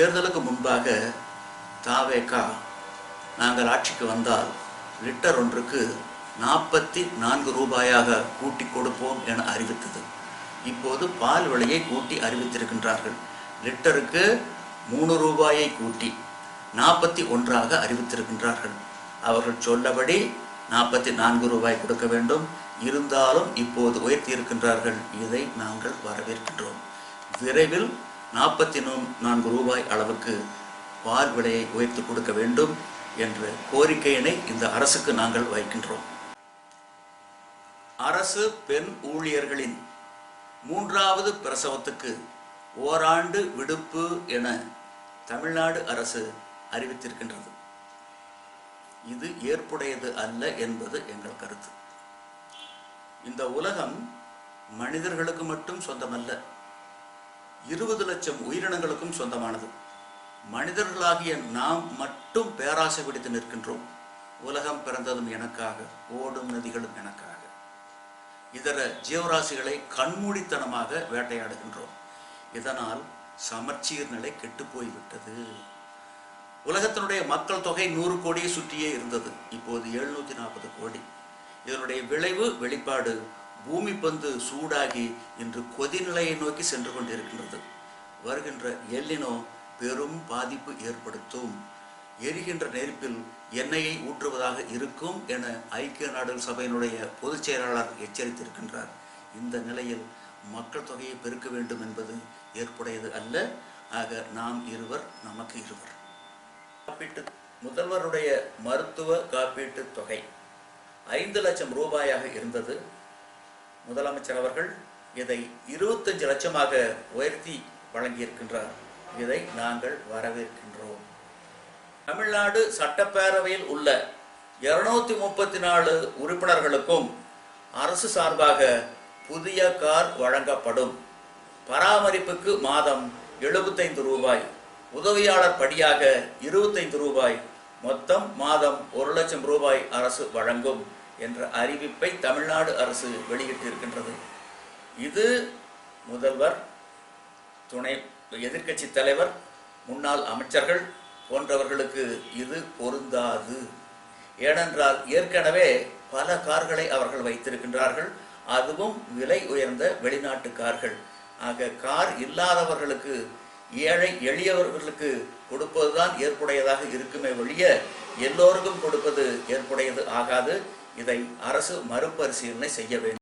தேர்தலுக்கு முன்பாக தாவேகா நாங்கள் ஆட்சிக்கு வந்தால் லிட்டர் ஒன்றுக்கு 44 ரூபாயாக கூட்டி கொடுப்போம் என அறிவித்தது. இப்போது பால் விலையை கூட்டி அறிவித்திருக்கின்றார்கள். லிட்டருக்கு 3 ரூபாயை கூட்டி 41ஆக அறிவித்திருக்கின்றார்கள். அவர்கள் சொல்லபடி 44 ரூபாய் கொடுக்க வேண்டும். இருந்தாலும் இப்போது உயர்த்தி இருக்கின்றார்கள். இதை நாங்கள் வரவேற்கின்றோம். விரைவில் 44 ரூபாய் அளவுக்கு பால் விலையை உயர்த்தி கொடுக்க வேண்டும் என்ற கோரிக்கையினை இந்த அரசுக்கு நாங்கள் வைக்கின்றோம். அரசு பெண் ஊழியர்களின் 3வது பிரசவத்துக்கு ஓராண்டு விடுப்பு என தமிழ்நாடு அரசு அறிவித்திருக்கின்றது. இது ஏற்புடையது அல்ல என்பது எங்கள் கருத்து. இந்த உலகம் மனிதர்களுக்கு மட்டும் சொந்தமல்ல, 20 லட்சம் உயிரினங்களுக்கும் சொந்தமானது. மனிதர்களாகிய நாம் மட்டும் பேராசை பிடித்து நிற்கின்றோம். உலகம் பிறந்ததும் எனக்காக, ஓடும் நதிகளும் எனக்காக. இதர ஜீவராசிகளை கண்மூடித்தனமாக வேட்டையாடுகின்றோம். இதனால் சமச்சீர் நிலை கெட்டு போய்விட்டது. உலகத்தினுடைய மக்கள் தொகை 100 கோடியை சுற்றியே இருந்தது. இப்போது 740 கோடி. இதனுடைய விளைவு வெளிப்பாடு பூமி பந்து சூடாகி இன்று கொதிநிலையை நோக்கி சென்று கொண்டிருக்கின்றது. வருகின்ற எல்லினோ பெரும் பாதிப்பு ஏற்படுத்தும். எரிகின்ற நெருப்பில் எண்ணெயை ஊற்றுவதாக இருக்கும் என ஐக்கிய நாடுகள் சபையினுடைய பொதுச் செயலாளர் எச்சரித்திருக்கின்றார். இந்த நிலையில் மக்கள் தொகையை பெருக்க வேண்டும் என்பது ஏற்புடையது அல்ல. ஆக நாம் இருவர் நமக்கு இருவர். முதல்வருடைய மருத்துவ காப்பீட்டு தொகை 5 லட்சம் ரூபாயாக இருந்தது. முதலமைச்சர் அவர்கள் இதை 25 லட்சமாக உயர்த்தி வழங்கியிருக்கின்றார். இதை நாங்கள் வரவேற்கின்றோம். தமிழ்நாடு சட்டப்பேரவையில் உள்ள 234 உறுப்பினர்களுக்கும் அரசு சார்பாக புதிய கார் வழங்கப்படும். பராமரிப்புக்கு மாதம் 75 ரூபாய், உதவியாளர் படியாக 25 ரூபாய், மொத்தம் மாதம் 1 லட்சம் ரூபாய் அரசு வழங்கும் என்ற அறிவிப்பை தமிழ்நாடு அரசு வெளியிட்டிருக்கின்றது. இது முதல்வர், துணை எதிர்க்கட்சி தலைவர், முன்னாள் அமைச்சர்கள் போன்றவர்களுக்கு இது பொருந்தாது. ஏனென்றால் ஏற்கனவே பல கார்களை அவர்கள் வைத்திருக்கின்றார்கள். அதுவும் விலை உயர்ந்த வெளிநாட்டு கார்கள். ஆக கார் இல்லாதவர்களுக்கு, ஏழை எளியவர்களுக்கு கொடுப்பதுதான் ஏற்புடையதாக இருக்குமே ஒழிய எல்லோருக்கும் கொடுப்பது ஏற்புடையது ஆகாது. இதை அரசு மறுபரிசீலனை செய்ய வேண்டும்.